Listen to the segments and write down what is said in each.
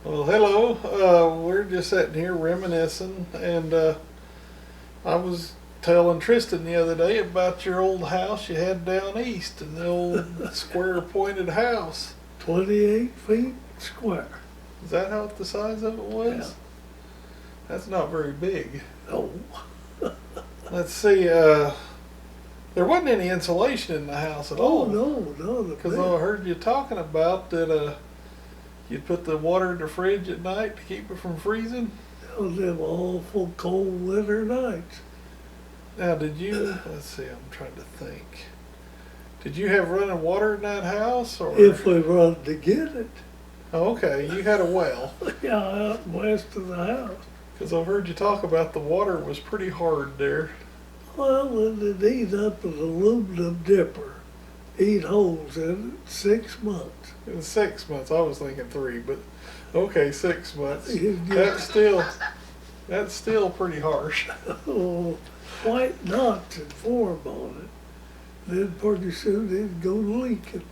Well, hello. We're just sitting here reminiscing, and I was telling Tristan the other day about your old house you had down east, and the old square pointed house. 28 feet square. Is that how the size of it Yeah. was? That's not very big. Oh, Let's see. There wasn't any insulation in the house at oh all. no, Because I heard you talking about that you'd put the water in the fridge at night to keep it from freezing. those them awful cold winter nights. Now, did you? Let's see. I'm trying to think. Did you have running water in that house, or? If we run to get it, Oh, okay, you had a well. yeah, out west of the house. Because I've heard you talk about the water was pretty hard there. Well, and it eat up an aluminum dipper, eat holes in it 6 months. It was 6 months. I was thinking 3, but okay, 6 months. You That's still pretty harsh. oh, white knots had formed on it. Then pretty soon it'd go leaking.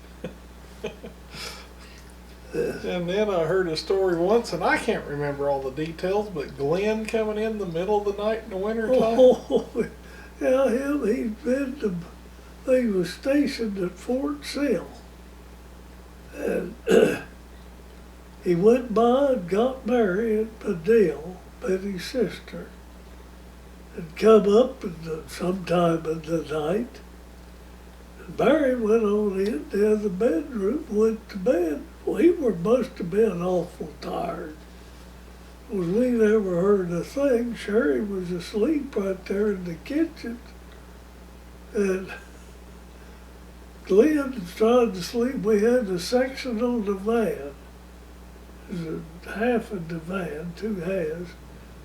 And then I heard a story once, and I can't remember all the details, but Glen coming in the middle of the night in the winter time. Oh, yeah, he'd been to, he was stationed at Fort Sill. And he went by and got Mary at Padille, Betty's sister, and come up sometime in the night. And Mary went on in to the bedroom, went to bed. We must have been awful tired. Well, we never heard a thing. Sherry was asleep right there in the kitchen. And Glenn was trying to sleep. We had a section on the van. There's half of the van, 2 halves.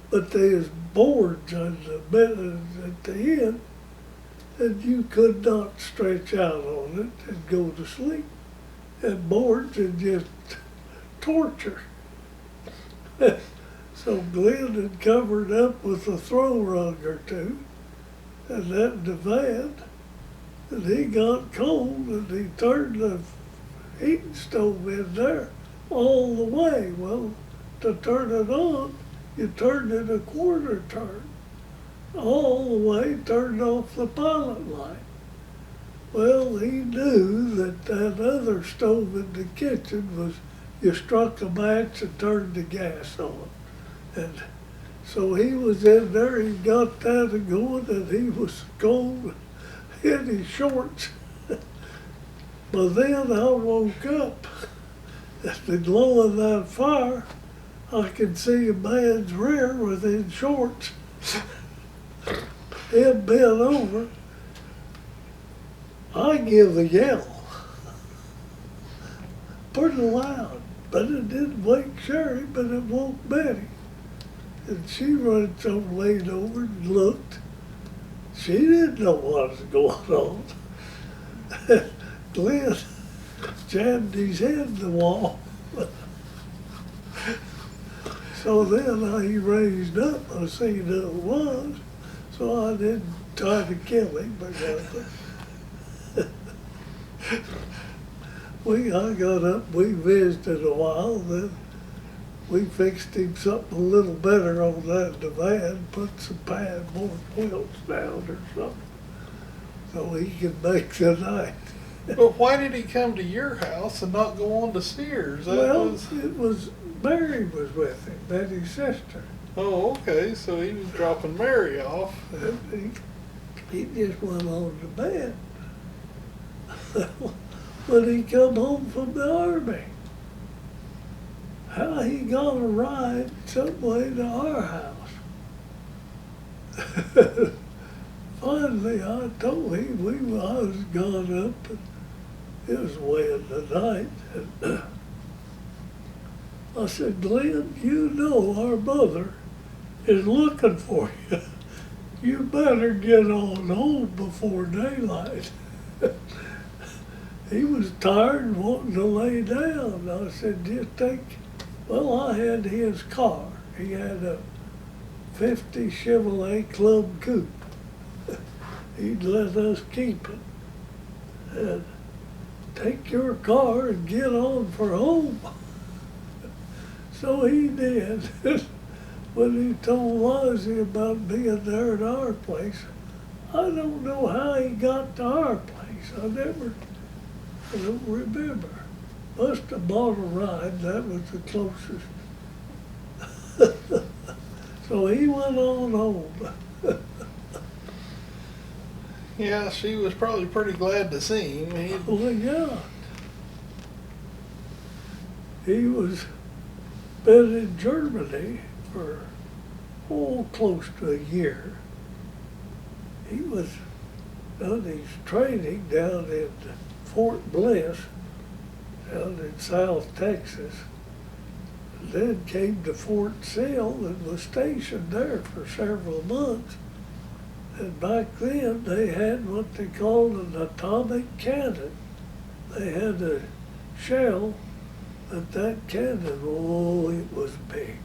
But there's boards on the bed at the end, and you could not stretch out on it and go to sleep. And boards and just torture. So Glenn had covered up with a throw rug or two, and that in the van, and he got cold, and he turned the heating stove in there all the way. Well, to turn it on, you turned it a quarter turn, all the way, turned off the pilot light. Well, he knew that other stove in the kitchen was, you struck a match and turned the gas on. And so he was in there, he got that going, and he was cold in his shorts. But then I woke up, at the glow of that fire, I could see a man's rear within shorts. Head bent over. I give a yell, pretty loud, but it didn't wake Sherry, but it woke Betty. And she runs over, laid over and looked. She didn't know what was going on. Glenn jammed his head in the wall. So then he raised up, I seen who it was, so I didn't try to kill him or nothing. I got up, we visited a while, then we fixed him something a little better on that divan, put some more quilts down or something, so he could make the night. But why did he come to your house and not go on to Sears? It was, Mary was with him, Betty's sister. Oh, okay, so he was dropping Mary off. And he just went on to bed. When he come home from the army, how he got a ride some way to our house. Finally, I told him I was gone up, and it was way in the night. And I said, Glenn, you know our mother is looking for you. You better get on home before daylight. He was tired and wanting to lay down. I said, well, I had his car. He had a 50 Chevrolet Club Coupe. He'd let us keep it. And take your car and get on for home. So he did. When he told Ozzy about being there at our place, I don't know how he got to our place. I don't remember. Must have bought a ride, that was the closest. So he went on home. Yeah, she was probably pretty glad to see him. Well, yeah. He was been in Germany for, close to a year. He was done his training down in Fort Bliss, down in South Texas. Then came to Fort Sill and was stationed there for several months. And back then they had what they called an atomic cannon. They had a shell, but that cannon, oh, it was big.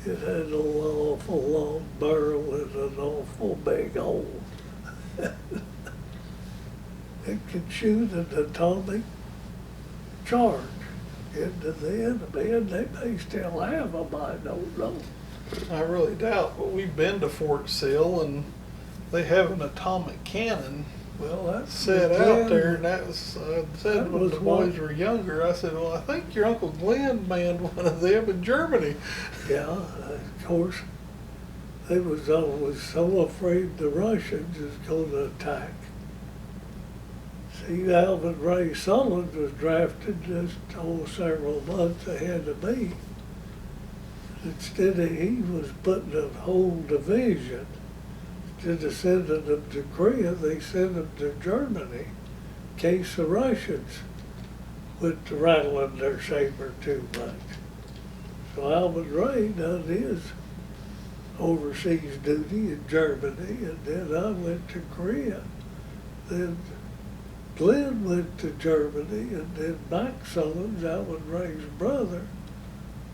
It had an awful long barrel and an awful big hole. It could shoot an atomic charge into the enemy, and they may still have them, I don't know. I really doubt, but we've been to Fort Sill and they have an atomic cannon Well, that's set out there, and that was, I said when the boys were younger, I said, well, I think your Uncle Glen manned one of them in Germany. Yeah, of course, they was always so afraid the Russians was going to attack. See, Alvin Ray Sullins was drafted just several months ahead of me. Instead of, he was putting a whole division. Instead of sending them to Korea, they sent them to Germany in case the Russians went to rattling their saber too much. So Alvin Ray done his overseas duty in Germany, and then I went to Korea. Then Glen went to Germany, and then Max Sullins, Alvin Ray's brother,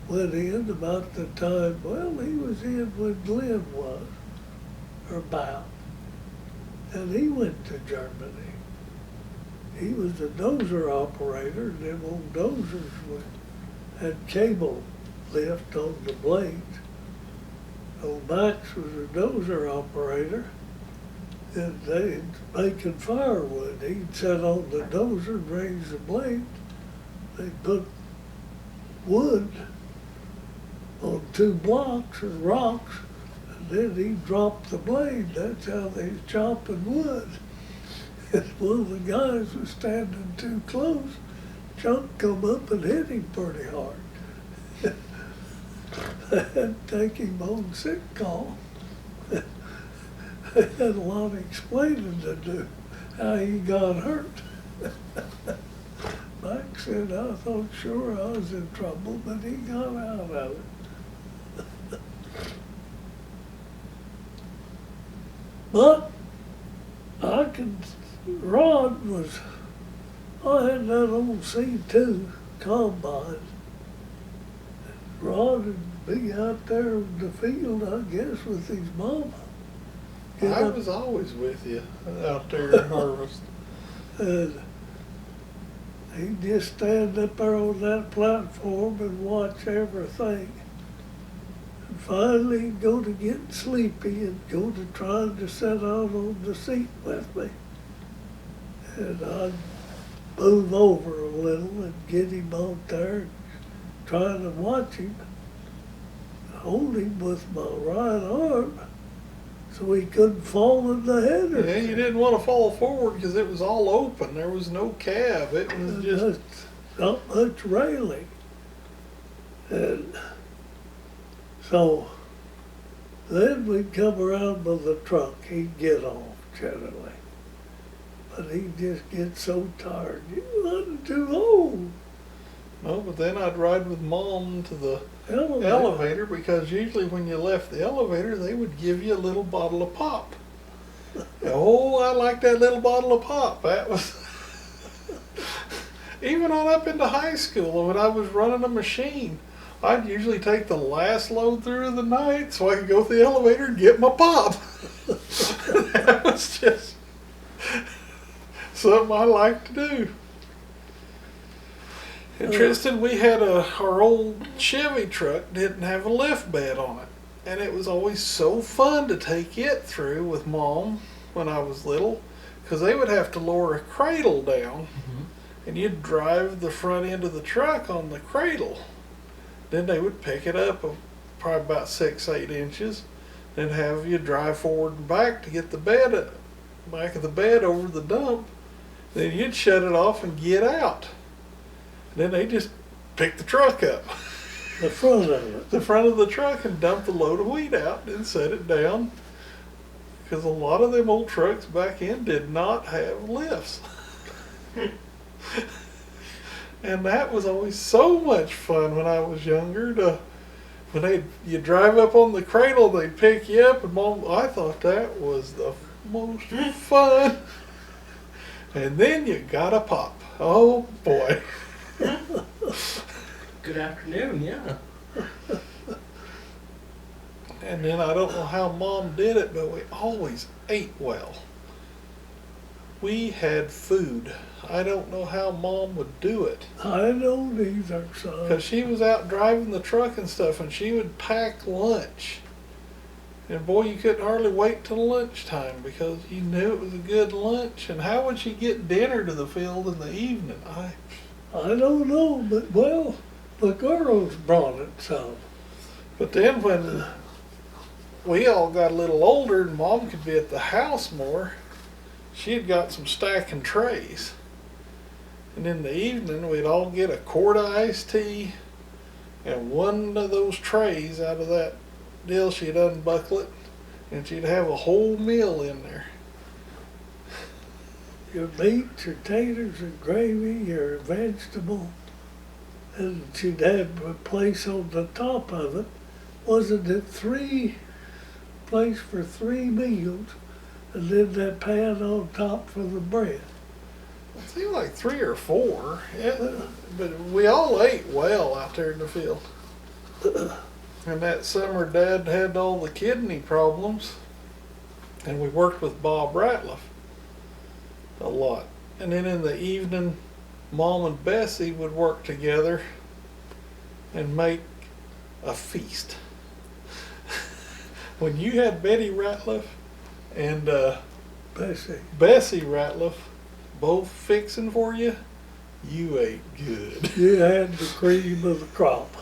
went in about the time, well, he was in when Glen was, or about. And he went to Germany. He was a dozer operator, and them old dozers had cable lift on the blades. So Max was a dozer operator, and they making firewood. He'd sit on the dozer and raise the blade. They'd put wood on 2 blocks of rocks, and then he'd drop the blade. That's how they was chopping wood. And one of the guys was standing too close. Chunk come up and hit him pretty hard. I had to take him on sick call. I had a lot of explaining to do how he got hurt. Mike said, I thought sure I was in trouble, but he got out of it. But Rod was, I had that old C2 combine. Rod would be out there in the field, I guess, with his mama. I was always with you out there at harvest. And he'd just stand up there on that platform and watch everything. And finally he'd go to getting sleepy and go to trying to sit out on the seat with me. And I'd move over a little and get him out there, trying to watch him, hold him with my right arm, so he couldn't fall in the header. Yeah, you didn't want to fall forward because it was all open. There was no cab. It was just not much railing. And so then we'd come around by the truck. He'd get off generally. But he'd just get so tired. You wasn't too old. no, but then I'd ride with Mom to the Elevator. elevator because usually when you left the elevator, they would give you a little bottle of pop. Oh, I like that little bottle of pop. That was even on up into high school when I was running a machine. I'd usually take the last load through of the night so I could go through the elevator and get my pop. That was just something I liked to do. And Tristan, we had our old Chevy truck didn't have a lift bed on it. And it was always so fun to take it through with Mom when I was little, because they would have to lower a cradle down, and you'd drive the front end of the truck on the cradle. Then they would pick it up probably about 6-8 inches, then have you drive forward and back to get the back of the bed over the dump. Then you'd shut it off and get out. Then they just pick the truck up. The front of it. The front of the truck and dump the load of wheat out and set it down. Because a lot of them old trucks back in did not have lifts. And that was always so much fun when I was younger. When you drive up on the cradle, they'd pick you up, and Mom, I thought that was the most fun. And then you got a pop. Oh boy. Good afternoon, yeah. And then I don't know how Mom did it, but we always ate well. We had food. I don't know how Mom would do it. I don't either, son. Because she was out driving the truck and stuff, and she would pack lunch. And boy, you couldn't hardly wait till lunchtime because you knew it was a good lunch. And how would she get dinner to the field in the evening? I don't know, but well, the girls brought it some. But then when we all got a little older and Mom could be at the house more, she had got some stacking trays. And in the evening, we'd all get a quart of iced tea and one of those trays out of that deal. She'd unbuckle it and she'd have a whole meal in there. Your meat, your taters, and gravy, your vegetable, and she'd have a place on the top of it. Wasn't it place for 3 meals, and then that pan on top for the bread? It seemed like 3 or 4. Yeah, but we all ate well out there in the field. And that summer, Dad had all the kidney problems, and we worked with Bob Ratliff a lot. And then in the evening, Mom and Bessie would work together and make a feast. When you had Betty Ratliff and Bessie Ratliff both fixing for you, you ate good. You had the cream of the crop.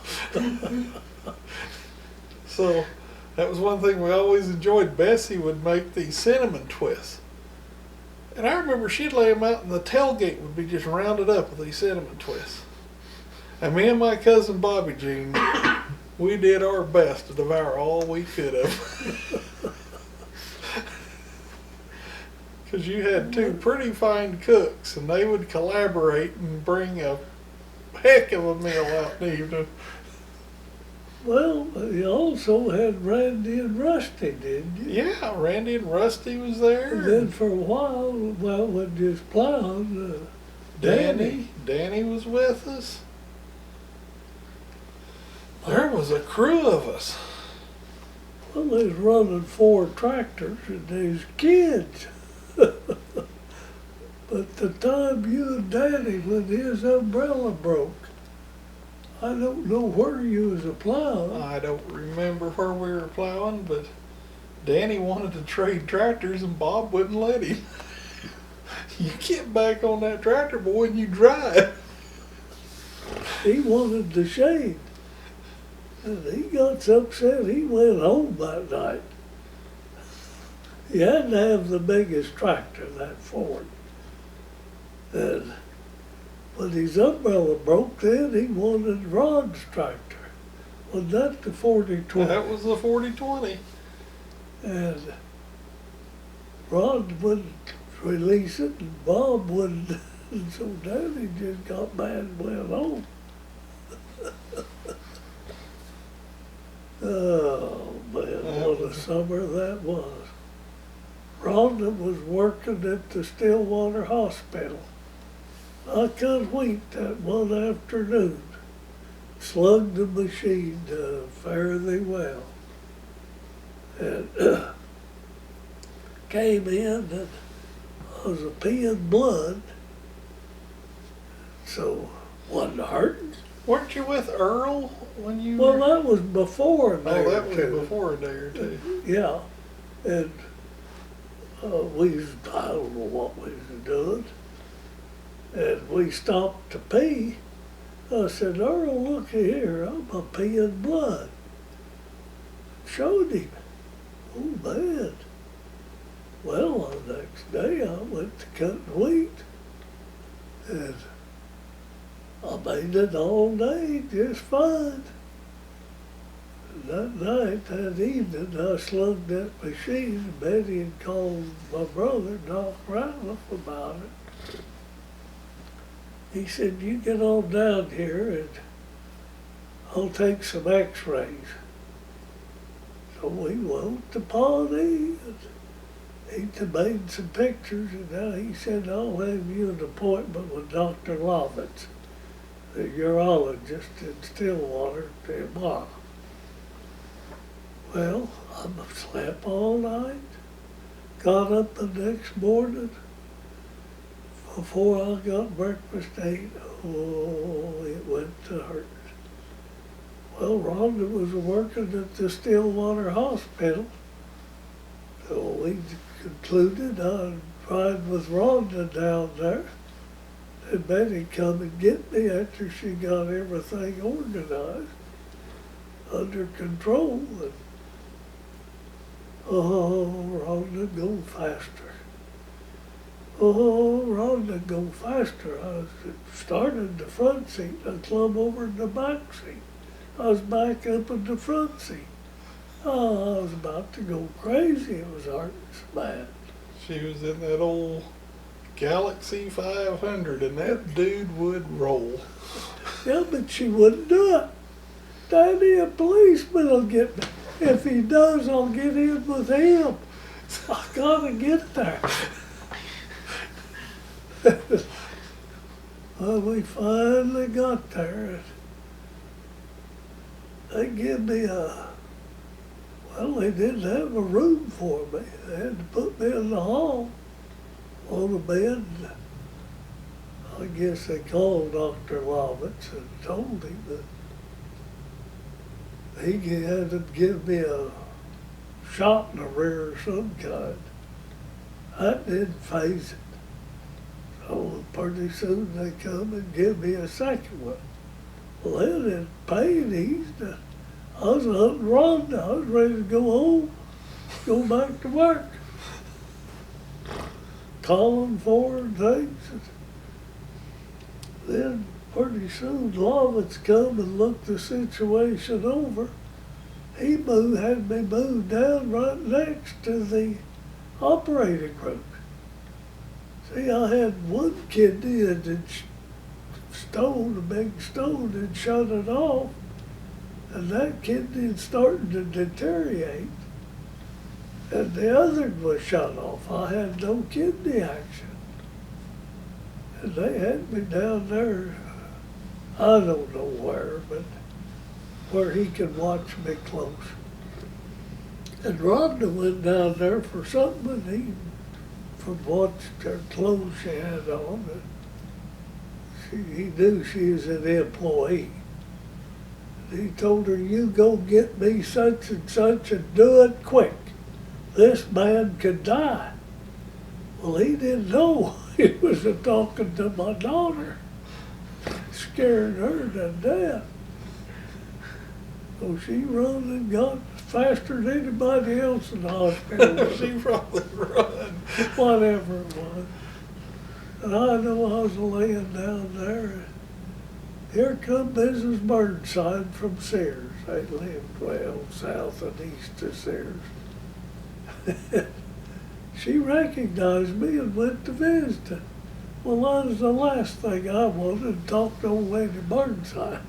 So that was one thing we always enjoyed. Bessie would make these cinnamon twists. And I remember she'd lay them out and the tailgate would be just rounded up with these cinnamon twists. And me and my cousin Bobby Jean, we did our best to devour all we could of. Because you had 2 pretty fine cooks and they would collaborate and bring a heck of a meal out in the evening. Well, you also had Randy and Rusty, didn't you? Yeah, Randy and Rusty was there. And then for a while, well, when you was plowing, Danny was with us. There was a crew of us. Well, they was running 4 tractors and there's kids. But the time you and Danny, when his umbrella broke, I don't know where you was a plowing. I don't remember where we were plowing, but Danny wanted to trade tractors and Bob wouldn't let him. You get back on that tractor, boy, and you drive. He wanted the shade. And he got so upset he went home that night. He had to have the biggest tractor, that Ford. And when his umbrella broke, then he wanted Ron's tractor. Wasn't that the 40-20? That was the 40-20. And Ron wouldn't release it, and Bob wouldn't. And so Danny just got mad and went home. Oh, man, what a summer that was. Rhonda was working at the Stillwater Hospital. I cut wheat that one afternoon, slugged the machine fare thee well, and came in and I was peeing blood. So Wasn't hurting. Weren't you with Earl when you Well, were? that was before a day Oh, that or was two. before a day or two. Yeah, and I don't know what we was doing, and we stopped to pee. I said, Earl, look here, I'm a peeing blood. Showed him. Oh, man. Well, the next day I went to cut wheat, and I made it all day just fine. And that night, that evening, I slugged that machine, and Betty had called my brother, Doc Ratliff, about it. He said, you get on down here and I'll take some x-rays. So we went to Pawnee and he made some pictures, and now he said, I'll have you an appointment with Dr. Lovitz, the urologist in Stillwater, tomorrow. Well, I slept all night, got up the next morning. Before I got breakfast ate, oh, it went to hurt. Well, Rhonda was working at the Stillwater Hospital, so we concluded I'd ride with Rhonda down there, and Betty come and get me after she got everything organized, under control. And, oh, Rhonda, go faster. Oh, Rhonda, go faster. I started the front seat. I clumb over in the back seat. I was back up in the front seat. Oh, I was about to go crazy. It was hurting so bad. She was in that old Galaxy 500, and that dude would roll. Yeah, but she wouldn't do it. Daddy, a policeman will get me. If he does, I'll get in with him. I gotta get there. Well, we finally got there. They give me they didn't have a room for me. They had to put me in the hall on a bed. I guess they called Dr. Lovitz and told him that he had to give me a shot in the rear of some kind. That didn't phase it. So pretty soon they come and give me a second one. Well, then in pain eased. I was hunting Rhonda. I was ready to go home, go back to work. Calling for her and things. Then pretty soon Lovitz come and looked the situation over. He had me moved down right next to the operating room. See, I had one kidney that had a big stone, and shut it off, and that kidney had started to deteriorate, and the other was shut off. I had no kidney action. And they had me down there, I don't know where he could watch me close. And Rhonda went down there for something, and from what her clothes she had on, he knew she was an employee. He told her, you go get me such and such and do it quick. This man could die. Well, he didn't know he was talking to my daughter, scaring her to death. So she run and got faster than anybody else in the hospital. She probably run. Whatever it was. And I know I was laying down there. Here come Mrs. Burnside from Sears. They lived well south and east of Sears. She recognized me and went to visit her. Well, that was the last thing I wanted, to talk to old Lady Burnside.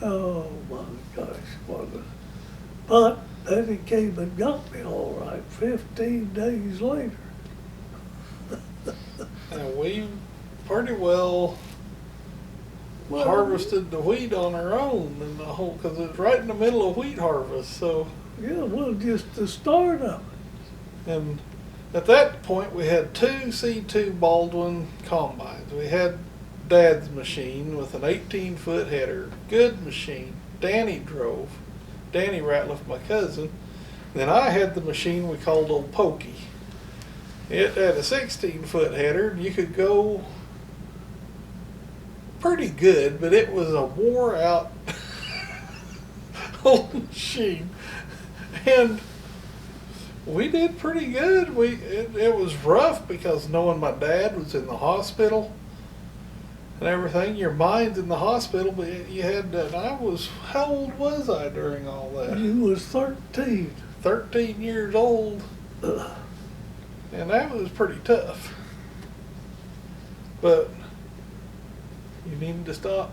Oh my gosh, but then he came and got me all right 15 days later. And we pretty well harvested the wheat on our own, and the whole, because it's right in the middle of wheat harvest, so. Yeah, well, just the start of it. And At that point, we had two C2 Baldwin combines. We had Dad's machine with an 18-foot header, good machine. Danny drove. Danny Ratliff, my cousin. Then I had the machine we called Old Pokey. It had a 16-foot header, and you could go pretty good, but it was a wore-out old machine. And we did pretty good. It was rough because knowing my dad was in the hospital and everything, your mind's in the hospital, but you had that. How old was I during all that? You was 13. 13 years old. And that was pretty tough. But you needed to stop.